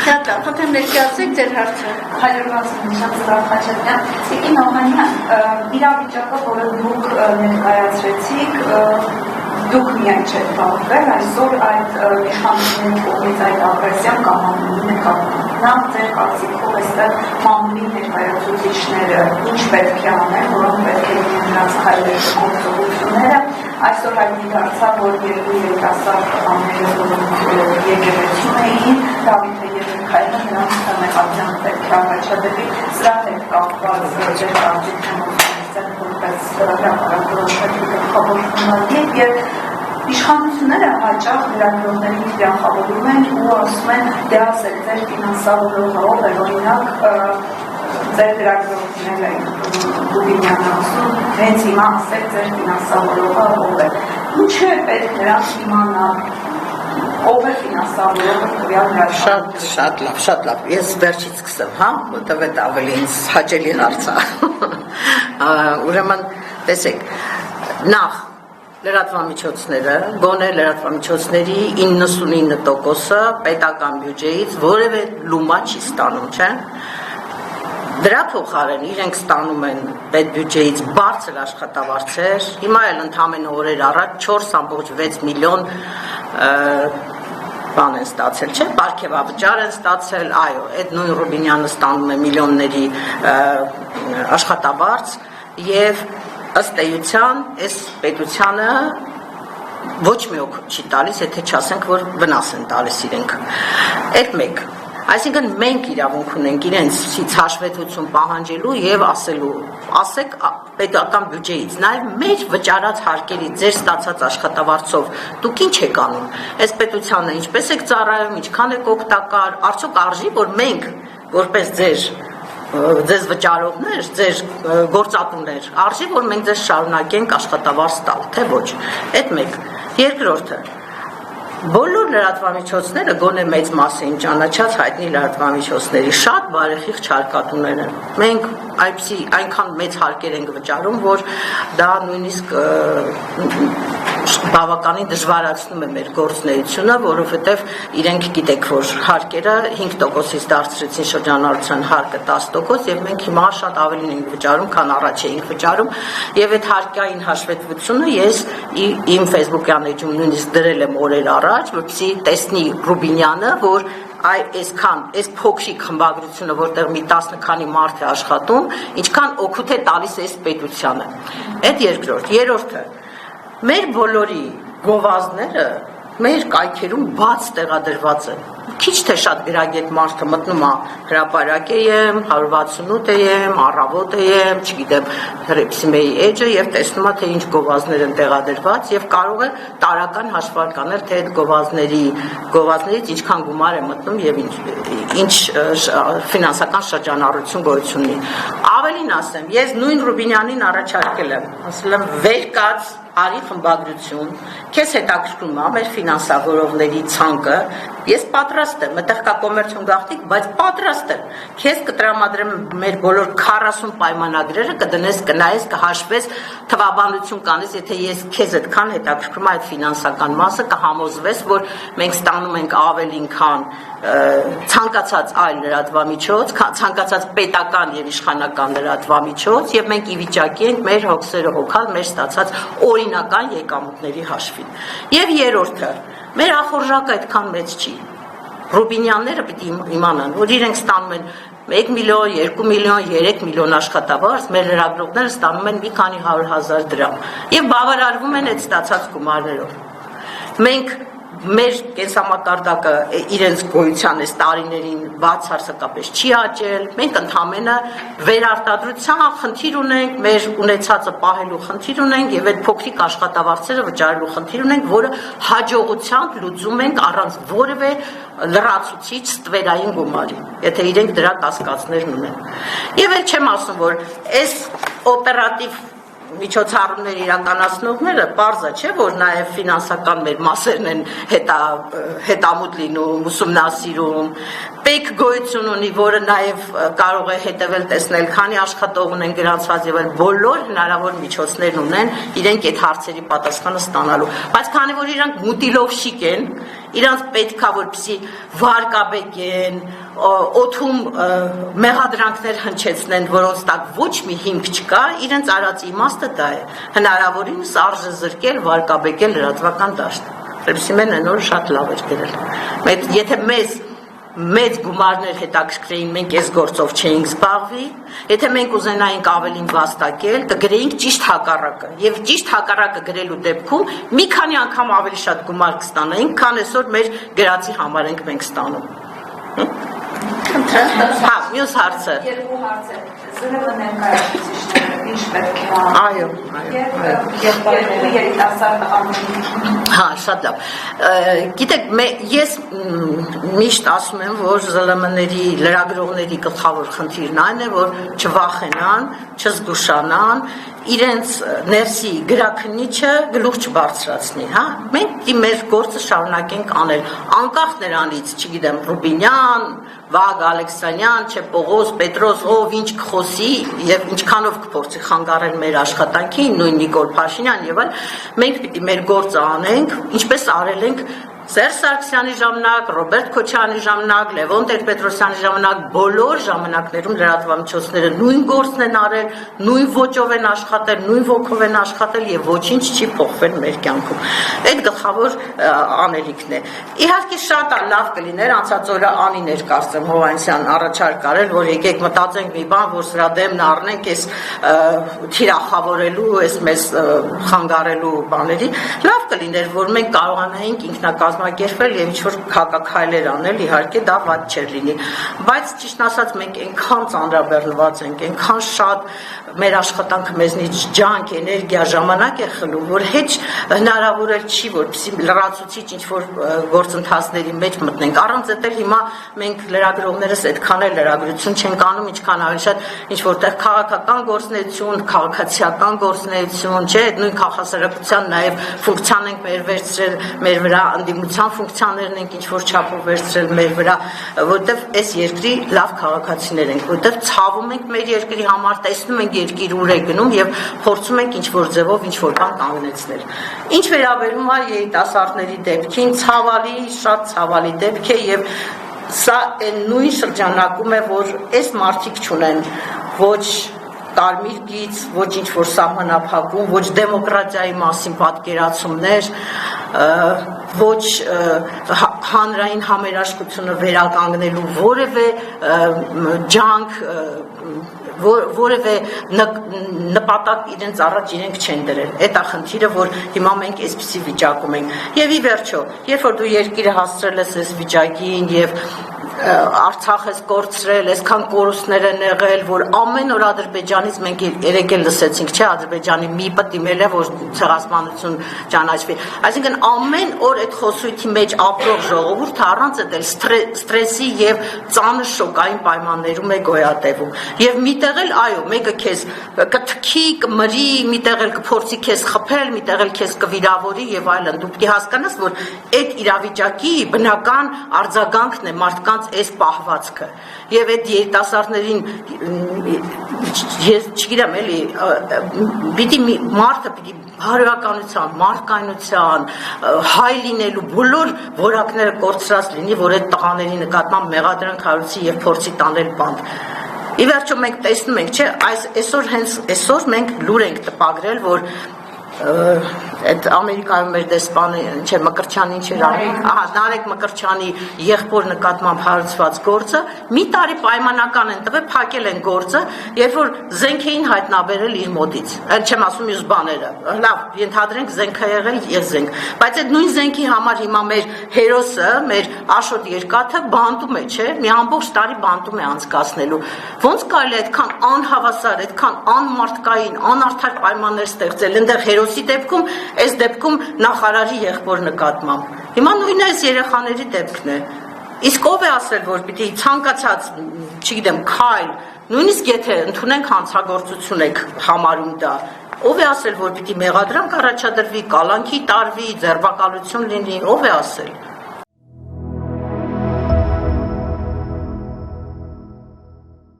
Շատ խնդրեմ ներկայացրեք ձեր հարցը։ 160 Սրան Խաչատրյան, Տիկին Օհանյան, իրավիճակը, որը դուք ներկայացրեցիք, դուք միայն չեք բաղվել, այսօր այդ իշխանությունների կողմից այդ ագրեսիան կամանում նկատվում։ Նախ ձեր կարծիքով այստեղ մամուլի ներկայացուցիչները ինչ պետք է անեն, որոնք պետք է լինեն նրանց հայրենի գործողությունները, այսօր հայտնի դարձավ, որ երկու երիտասարդ տղաները, որոնք եկեղեցում էին, Դավիթը եւ Միքայելը նրանց մեղադրանք պետք է առաջադրվի, սրա հետ կապված ձեր կարծիքները որպես հրապարակորոշակի գլխավորություններ եւ իշխանությունները հաճախ լրագրողներին թիրախավորում են ու ասում են դե ասեք ձեր ֆինանսավորողը ով է, օրինակ ձեր լրագրողները Դուբինյանը ասում հենց հիմա ասեք ձեր ֆինանսավորողը ով է, ինչ է պետք նրանց իմանալ ով է ֆինանսավորողը տվյալ լրագրողը։ Շատ լավ, ես վերջից սկսեմ, հա, որտեղ այդ ավելի ինձ հաճելի հարց է։ Ուրեմն, տեսեք, նախ լրատվամիջոցները, գոնե լրատվամիջոցների 99%-ը պետական բյուջեից որևէ լումա չի ստանում, չէ՞։ Դրա փոխարեն իրենք ստանում են պետբյուջեից բարձր աշխատավարձեր, հիմա էլ ընդամենը օրեր առաջ 4.6 միլիոն բան են ստացել, չէ՞, պարգևավճար են ստացել, այո, այդ նույն Ռուբինյանը ստանում է միլիոնների աշխատավարձ եւ ըստ էության այս պետությանը ոչ մի օգուտ չի տալիս, եթե չասենք, որ վնաս են տալիս իրենք։ Այդ մեկ։ Այսինքն մենք իրավունք ունենք իրենցից հաշվետվություն պահանջելու եւ ասելու, ասեք պետական բյուջեից, նաեւ մեր վճարած հարկերից, ձեր ստացած աշխատավարձով դուք ինչ եք անում։ Այս պետությանը ինչպես եք ծառայում, ինչքան եք օգտակար, արդյոք արժի, որ մենք որպես ձեզ վճարողներ, ձեր գործատուներ, արժի, որ մենք ձեզ շարունակենք աշխատավարձ տալ, թե ոչ։ Այդ մեկ։ Երկրորդը, բոլոր լրատվամիջոցները, գոնե մեծ մասին ճանաչած հայտնի լրատվամիջոցների շատ բարեխիղճ հարկատուներ են։ Մենք այնքան մեծ հարկեր ենք վճարում, որ դա նույնիսկ բավականին դժվարացնում է մեր գործունեությունը, որովհետև իրենք գիտեք, որ հարկերը 5%-ից դարձրեցին շրջանառության հարկը 10% եւ մենք հիմա շատ ավելին ենք վճարում, քան առաջ էինք վճարում, եւ այդ հարկային հաշվետվությունը ես իմ Facebook-յան էջում նույնիսկ դրել եմ օրեր առաջ, որպեսզի տեսնի Ռուբինյանը, որ այս փոքրիկ խմբագրությունը, որտեղ մի 10 քանի մարդ է աշխատում, ինչքան օգուտ է տալիս այս պետությանը։ Այդ երկրորդ, երրորդը մեր բոլորի գովազդները մեր կայքերում բաց տեղադրված են։ Քիչ թե շատ գրագետ մարդը մտնում է հրապարակ եմ, 168 եմ, առավոտ եմ, չգիտեմ, Ռեպսիմեի էջը եւ տեսնում է թե ինչ գովազդներ են տեղադրված եւ կարող է տարական հաշվարկ անել թե այդ գովազդներից ինչքան գումար է մտնում եւ ինչ ֆինանսական շրջանառություն գոյություն ունի։ Ավելին ասեմ, ես նույն Ռուբինյանին առաջարկել եմ, ասել եմ վեր կաց արի խմբագրություն, քեզ հետաքրքրում է մեր ֆինանսավորողների ցանկը, ես պատրաստ եմ, այդտեղ կա կոմերցիոն գաղտնիք, բայց պատրաստ եմ, քեզ կտրամադրեմ մեր բոլոր 40 պայմանագրերը, կդնես, կնայես, կհաշվես, թվաբանություն կանես, եթե ես քեզ այդքան հետաքրքրում է այդ ֆինանսական մասը, կհամոզվես, որ մենք ստանում ենք ավելին, քան ցանկացած այլ լրատվամիջոց, ցանկացած պետական եւ իշխանական լրատվամիջոց եւ մենք ի վիճակի ենք մեր հոգսերը հոգալ մեր ստացած օրինական եկամուտների հաշվին։ Եվ երրորդը, մեր ախորժակը այդքան մեծ չի։ Ռուբինյանները պիտի իմանան, որ իրենք ստանում են 1 միլիոն, 2 միլիոն, 3 միլիոն աշխատավարձ, մեր լրագրողները ստանում են մի քանի 100,000 դրամ եւ բավարարվում են այդ ստացած գումարներով։ Մենք մեր կենսամակարդակը իրենց գոյության այս տարիներին բացարձակապես չի աճել, մենք ընդհանրապես վերարտադրության խնդիր ունենք, մեր ունեցածը պահելու խնդիր ունենք եւ այդ փոքրիկ աշխատավարձերը վճարելու խնդիր ունենք, որը հաջողությամբ լուծում ենք առանց որևէ լրացուցիչ ստվերային գումարի, եթե իրենք դրա կասկածներն ունեն։ Եվ էլ չեմ ասում, որ այս օպերատիվ միջոցառումներ իրականացնողները պարզ է, չէ, որ նաև ֆինանսական մեր մասերն են հետամուտ լինում, ուսումնասիրում, պետք գոյություն ունի, որը նաև կարող է հետևել տեսնել, քանի աշխատող ունեն գրանցված եւ այլ բոլոր հնարավոր միջոցներն ունեն իրենք այդ հարցերի պատասխանը ստանալու։ Բայց քանի որ իրանք մուտիլով շիկ են իրանց պետքա որպեսզի վարկաբեկեն, օդում մեղադրանքներ հնչեցնեն, որոնց տակ ոչ մի հիմք չկա, իրենց արած իմաստը դա է։ Հնարավորինս արժե զրկել, վարկաբեկել լրատվական դաշտը։ Որպեսզի մենք այն օրը շատ լավ էր գրել։ Եթե մեծ գումարներ հետաքրքրեին, մենք այս գործով չէինք զբաղվի, եթե մենք ուզենայինք ավելին վաստակել, կգրեինք ճիշտ հակառակը, եւ ճիշտ հակառակը գրելու դեպքում մի քանի անգամ ավելի շատ գումար կստանայինք, քան այսօր մեր գրածի համար ենք մենք ստանում։ Հա, մյուս հարցը։ Երկու հարց է։ ԶՀՎ ներկայացուցիչները ինչ պետք է անեն։ Այո, Երկու երիտասարդ անդամներ։ Հա, շատ լավ։ Գիտեք, ես միշտ ասում եմ, որ ԶԼՄ-ների լրագրողների գլխավոր խնդիրն այն է, որ չվախենան, չզգուշանան, իրենց ներսի գրաքննիչը գլուխ չբարձրացնի, հա։ Մենք մեր գործը շարունակենք անել, անկախ նրանից, չգիտեմ, Ռուբինյան, Վագ Ալեքսանյան, չէ Պողոս, Պետրոս, ով ինչ կխոսի եւ ինչքանով կփորձի խանգարել մեր աշխատանքին, նույն Նիկոլ Փաշինյան եւ այլ, մենք պիտի մեր գործը անենք, ինչպես արել ենք Սերժ Սարգսյանի ժամանակ, Ռոբերտ Քոչարյանի ժամանակ, Լևոն Տեր-Պետրոսյանի ժամանակ, բոլոր ժամանակներում լրատվամիջոցները նույն գործն են արել, նույն ոճով են աշխատել, նույն ոգով են աշխատել եւ ոչինչ չի փոխվել մեր կյանքում։ Այդ գլխավոր անելիքն է։ Իհարկե շատ լավ կլիներ անցած օրը Անիներ կարծեմ Հովանեսյան առաջարկ արել, որ եկեք մտածենք մի բան, որ սրա դեմն առնենք այս թիրախավորելու, այս մեզ խանգարելու բաների։ Լավ կլիներ, որ մենք կարողանայինք ինքնակազմակերպել եւ ինչ-որ քաղաքայլեր անել, իհարկե դա ված չէր լինի, բայց ճիշտ ասած մենք այնքան ծանրաբեռնված ենք, այնքան շատ մեր աշխատանքը մեզնից ջանք, էներգիա, ժամանակ է խլում, որ հեչ հնարավոր էլ չի, որպեսզի լրացուցիչ ինչ-որ գործընթացների մեջ մտնենք։ Առանց դա հիմա մենք լրագրողներս այդքան էլ լրագրություն չենք անում, ինչքան ավելի շատ ինչ-որտեղ քաղաքական գործունեություն, քաղաքացիական գործունեություն, չէ, նույն քաղաքասարակության նաև ֆունկցիան ենք մեր վերցրել, մեր վրա անդիմության ֆունկցիաներն ենք ինչ-որ չափով վերցրել մեր վրա, որտեվ այս երկրի լավ քաղաքացիներ ենք, որտեվ ցավում ենք մեր երկրի համար, տեսնում ենք երկիր ուր է գնում եւ փորձում ենք ինչ-որ ձևով ինչ-որ բան կանգնեցնել։ Ինչ վերաբերում է երիտասարդների դեպքին, ցավալի, շատ ցավալի դեպք է եւ սա այն նույն շրջանակում է, որ այս մարդիկ չունեն ոչ կարմիր գիծ, ոչ ինչ-որ սահմանափակում, ոչ դեմոկրատիայի մասին պատկերացումներ, ոչ հանրային համերաշխությունը վերականգնելու որևէ ջանք, որևէ նպատակ իրենց առաջ իրենք չեն դրել։ Այդ է խնդիրը, որ հիմա մենք այսպիսի վիճակում ենք։ Եվ ի վերջո, երբ որ դու երկիրը հասցրել ես այս վիճակին եւ Արցախ ես կորցրել, այսքան կորուստներ են եղել, որ ամեն օր Ադրբեջանից մենք երեք էլ լսեցինք, չէ, Ադրբեջանի մի պտիմել է, որ ցեղասպանություն ճանաչվի։ Այսինքն ամեն օր այդ խոսույթի մեջ ապրող ժողովուրդը առանց այդ ստրեսի եւ ծանր շոկային պայմաններում է գոյատևում։ Եվ միտեղ էլ այո, մեկը քեզ կթքի, կմրի, միտեղ էլ կփորձի քեզ խփել, միտեղ էլ քեզ կվիրավորի եւ այլն։ Դու պիտի հասկանաս, որ այդ իրավիճակի բնական արձագանքն է մարդկանց այս պահվածքը եւ այդ երիտասարդներին ես չգիտեմ էլի պիտի մարդը պիտի բարոյականության, մարդկայնության, հայ լինելու բոլոր որակները կորցրած լինի, որ այդ տղաների նկատմամբ մեղադրանք հարուցի եւ փորձի տանել բանտ։ Ի վերջո մենք տեսնում ենք, չէ, այսօր հենց այսօր մենք լուր ենք տպագրել, որ այդ Ամերիկայում մեր դեսպանը, չէ, Մկրտչյանի ինչ էր արել, Նարեկ Մկրտչյանի եղբոր նկատմամբ հարուցված գործը մի տարի պայմանական են տվել, փակել են գործը, երբ որ զենք էին հայտնաբերել իր մոտից։ Այն չեմ ասում մյուս բաները։ Լավ, ենթադրենք զենք է եղել, եւ զենք։ Բայց այդ նույն զենքի համար հիմա մեր հերոսը, մեր Աշոտ Երկաթը բանտում է, չէ, մի ամբողջ տարի բանտում է անցկացնելու։ Ոնց կարելի է այդքան անհավասար, այդքան անմարդկային, անարդար պայմաններ ստեղծել, այնտեղ հերոսի դեպքում, այս դեպքում նախարարի եղբոր նկատմամբ։ Հիմա նույնն է այս երեխաների դեպքն է։ Իսկ ով է ասել, որ պիտի ցանկացած, չգիտեմ, քայլ, նույնիսկ եթե ընդունենք հանցագործություն եք համարում դա, ով է ասել, որ պիտի մեղադրանք առաջադրվի, կալանքի տարվի, ձերբակալություն լինի, ով է ասել։